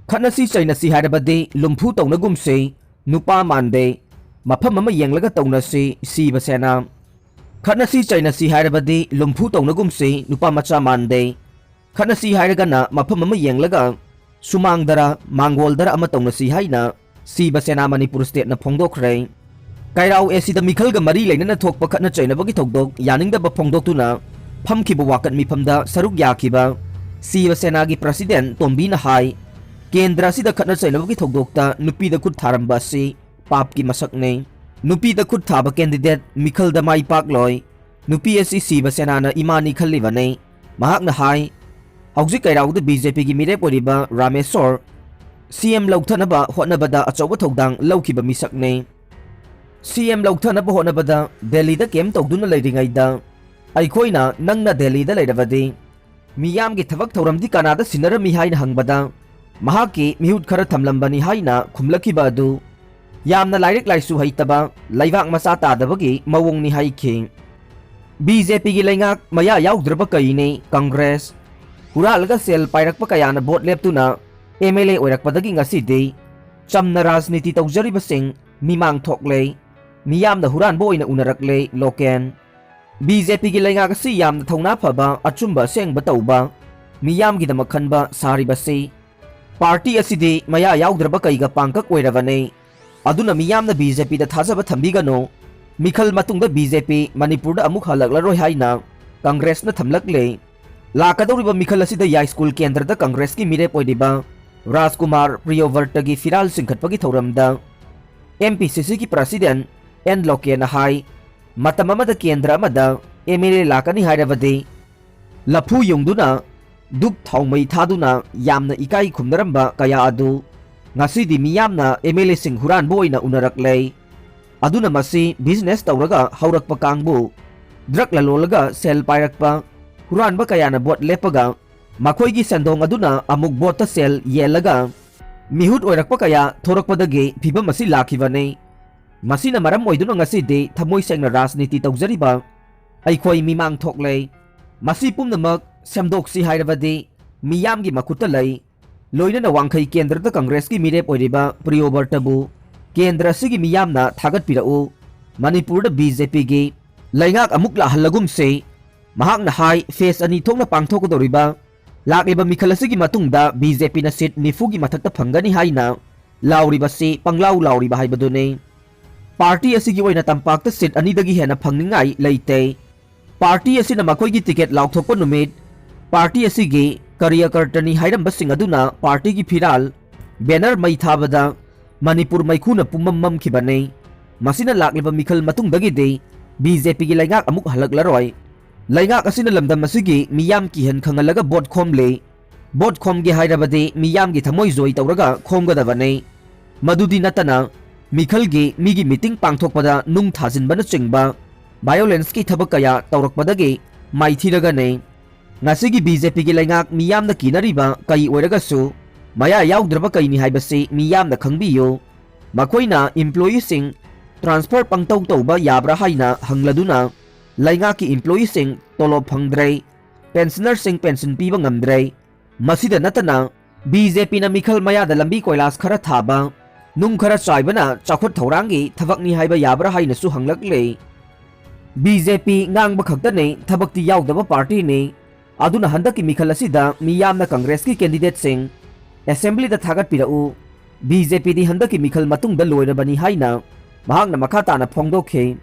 Khatnasi Cheinasi Hairabadi Lumfu Tounagumsi Nupa Mande Mapham Yenglaga Tounasi Shiv Sena Khatnasi Cheinasi Hairabadi Lumfu Tounagumsi Nupa Macha Mande Khatnasi Hairagana Mapham Yenglaga Sumangdara Mangoldara Ama Tounasi Haina Shiv Sena Manipur State na Phongdokre Kairau Esida Mikhalga Mari Lainana Thokpa Khatna Chainabagi Thokdok Yaningdaba Phongdoktuna Phamkiba Wakat Miphamda Saruk Yakiba Shiv Sena gi President Tombina Hai Kendra sida Khatna Chainabagi Thokdokta Nupi da Khut Tharamba si Pap ki masakne Nupi da Khut Thaba candidate Mikhal da Mai Pak Loi Nupi asi Shiv Sena na imani khalibane Mahak na Hai Hauzik Kairau da BJP gi Mirep Oriba Ramesor CM Lauthanaba Hotnabada Achoba Thokdang Laukiba misakne CM Lauthanaba Hotnabada Delhi da kem tokduna leiringaida Aikoina nangna Delhi da leirabadi Miyam gi thabak thoramdi Kanada sinarami haina hangbada Mahaki mihut khara thamlambani haina khumlakiba adu yamna lairik laisu haitaba laibak masa tadabagi mawongni haikhi BJP gi laingak maya yaudrba kaine Congress huralga sel pairakpa kayana vote leptuna MLA oirakpadagi ngasidi chamna rajniti tawjariba sing mimang thokle miyamna huranbo oina unarakle loken BJP gi laingak si yamna thongna phaba achumba sengba tawba miyam gi damak khanba saribasi Party asidi maya yaudrba kaiga pangkak oirabane aduna miyamna BJP da thajaba thambigano mikhal matungda BJP Manipur da amuk halaklaroi haina Congress na thamlakle lakadoriba mikhal asida ya school kendra da Congress ki mirep oidiba Rajkumar Priyovarta gi firal singkhatpagi thoramda MPCC ki President N Lokena hai matamama da kendra amada MLA lakani hairabadi laphu yungduna Duk Thongmai Thaduna Yamna Ikai Khumnaramba Kaya Adu Ngasidi Miyamna MLA Sing Huran Boina Unarakle Aduna Masi Business Tauraga Haurakpa Kangbu Drak Lalolaga Sel Pairakpa Huranba Kayana Bot Lepaga Makoigi Sandong Aduna Amuk Bota Sel Yelaga Mihut Oirakpa Kaya Thorakpadagi Piba Masi Lakivane Masina Maram Oiduna Ngasidi Thamoy Sengna Rajniti Taujariba Aikoi Mimang Thokle Masi Pumnamak Samdoksi Hairabadi Miyam gi Makuta Lai Loina na Wangkai Kendra da Congress ki Mirep Oiriba Priyovartabu Kendra sigi Miyamna Thagat Pirau Manipur da BJP gi Laingak Amukla Halagumsi Mahak na Hai Face Ani Thokna Pangthokadoriba Lakiba Mikhalasigi Matungda BJP na seat Nifu gi Mathakta Phangani Haina Lauriba si Panglau Lauriba Haibadune Party asigi Oina Tampakta seat Anidagi Hena Phangningai Leite Party asina Makoigi ticket Laukthokpa Numit Party asigi Karyakartani Hairamba Sing aduna Party gi Phiral Banner Mai Thabada Manipur Maikuna Pumam Khibane Masina Lakliba Mikhal Matungdagi de BJP gi Laingak amuk halaklaroi Laingak asina lamdam asigi miyam ki hen khangalaga bot khomle bot khom gi Hairabadi miyam gi thamoi zoi tawraga khomgadabane madudi natana Mikhal gi migi meeting pangthokpada nung thajinbana chingba violence ki thabak kaya tawrakpadagi maithiragane Ngasigi BJP gi laingak miyamna kinariba kai oiragasu maya yaudrba kaini haibasi miyamna khangbiyo makoina employee sing transfer pangtau tauba yabra haina hangladuna laingak ki employee sing tolop phangdrei pensioner sing pension piba ngamdrei masida natana BJP na Mikhal maya da lambi koilas khara thaba nung khara chaibana chakhot thaurangi thabakni haiba yabra haina su hanglakle BJP ngangba khaktane thabakti yaudaba party ne Aduna handaki Mikhal asida miyamna Congress ki candidate sing assembly da thagat pirau BJP di handaki Mikhal matungda loirabani haina mahakna makhata na phongdokhe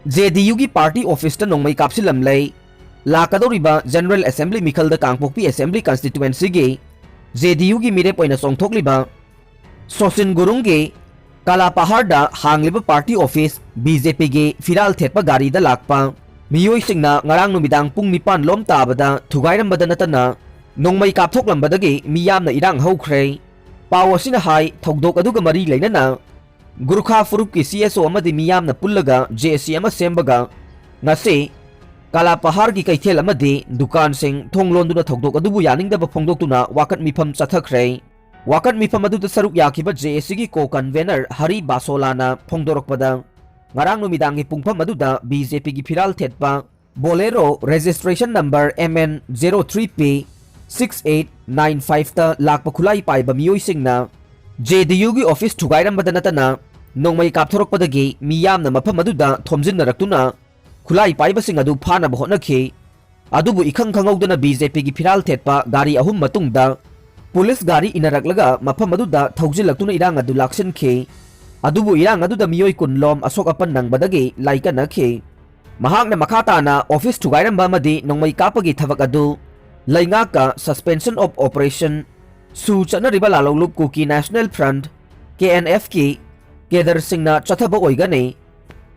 JDU gi party office ta nongmai kapsilam lei lakadoriba General Assembly Mikhal da Kangpokpi Assembly constituency gi JDU gi mire poina songthokliba Sosin Gurungge Kala Pahar da hangliba party office BJP gi firal thetpa gari da lakpa Miyoi singna ngarang numidang pung nipan lom tabada thugairambada natana nongmai kapthoklambadagi miyamna irang haukhre pawasina hai thogdok aduga mari leinana Gurkha Furup ki CSO amadi miyamna pullaga JSC ama sembaga ngase Kala Pahar gi kaithel amadi dukan sing thonglonduna thogdok adubu yaningdaba phongdoktuna wakat mifam chathakre wakat mifam aduda saruk yakiba JSC gi co-convener Hari Basolana phongdorokpada Ngarang numidangi pungpam aduda BJP gi Phiral Thetpa Bolero registration number MN03P 6895 lakpa khulai paiba miyoi singna JDU gi office thugairambada natana nongmai kapthorokpadagi miyamna mafam aduda thomjinnarakuna khulai paiba sing adu phana bahonakhi adubu ikhang khangaudana BJP gi phiral thetpa gari ahum matungda police gari inaraklaga mafam aduda thaujilaktuna irang adu laksinki adubu irang aduda miyoi kunlom asok apan nangbadagi laikanakhi mahakna makhatana office thugairamba amadi nongmai kapagi thabak adu laingaka suspension of operation su chanariba lalolup kuki National Front KNF ki Kedar Singna chathaba oigani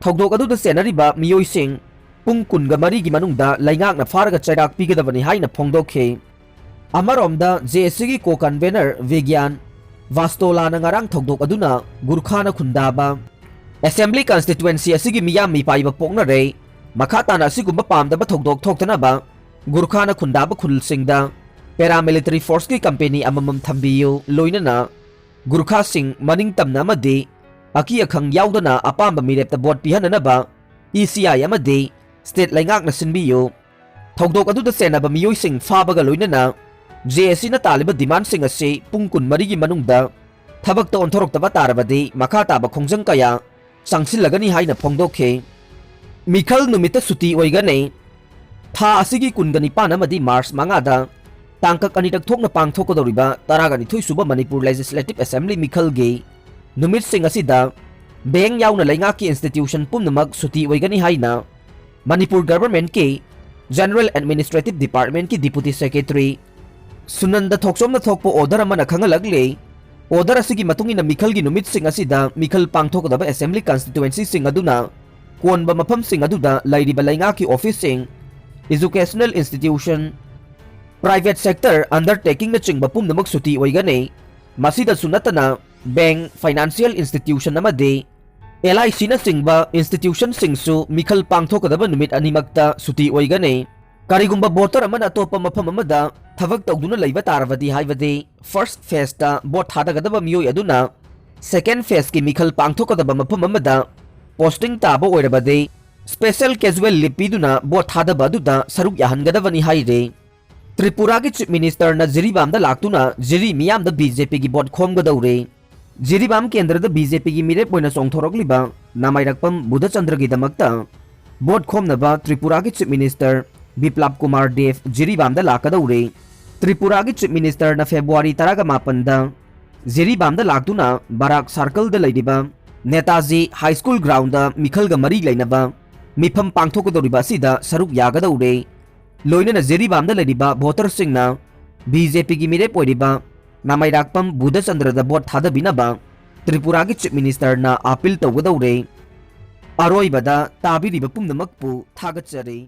thogdok adu da senariba miyoi sing pung kunga mari gi manungda laingakna faraga chairak pigadabani haina phongdokhe amaromda JSC gi ko convener Vigyan Vastola na ngarang thogdok aduna Gurkhana khundaba Assembly constituency asigi miyam mi paiba pokna re makhatana asigumba pamdaba thogdok thoktanaba Gurkhana khundaba khul singda paramilitary force ki company amamam thambiyu loinana Gurkha sing maning tamna amadi aki akhang yaudana apamba mirepta bot pihananaba ECI amadi state laingakna sinbiyu thogdok adu da senaba miyoi sing fabaga loinana JSC na taliba demand sing ase pungkun marigi manungda thabak ta onthorokta tarabadi makhata ba khongjang kaya sangsilagani haina phongdokhe mikhal numita suti oigane tha asigi kungani panamadi March mangada tangkak anitak thokna pangthokodoriba taragani thui suba Manipur Legislative Assembly mikhal ge numit sing asida beng yauna lainga ki institution pumnamak suti oigani haina Manipur government ke General Administrative Department ki Deputy Secretary Sunanda Thokchomna thokpo order amana khangalagle order asigi matungina mikhal gi numit sing asida mikhal pangthokodaba assembly constituency sing aduna konba mafam sing aduda lairiba lainga ki office sing educational institution private sector undertaking na chingba pumnamak suti oigane masida sunatana bank financial institution amade LIC na singba institution singsu mikhal pangthokodaba numit animakta suti oigane karigumba voter amana atopa mafam amada thabak tawduna leiba tarabadi haibadi first phase ta bot thadagadaba miyoi aduna second phase ki mikhal pangthokodaba mafam amada posting taba oirabadi special casual lipiduna bot thadaba aduda saruk yahangadabani haire Tripura ki chief minister na Jiribam da laktuna Jiri miyam da BJP ki bot khomgadawre Jiribam kendra da BJP ki mire poina songthorokliba namairakpam Budhachandra gi damakta bot khomnaba Tripura ki chief minister Biplab Kumar Dev Jiribam da lakadawre Tripura ki chief minister na February 18 da Jiribam da laktuna Barak Circle da leidiba Netaji High School ground da mikhal ga mari leinaba mifam pangthokodoriba sida saruk yagadawre loinana Jiribam da leidiba voter singna BJP gi mire poiriba namairakpam Budhachandra da bot thadabinaba Tripura ki chief minister na appeal tawgadawre aroibada tabiriba pumnamakpu thagachare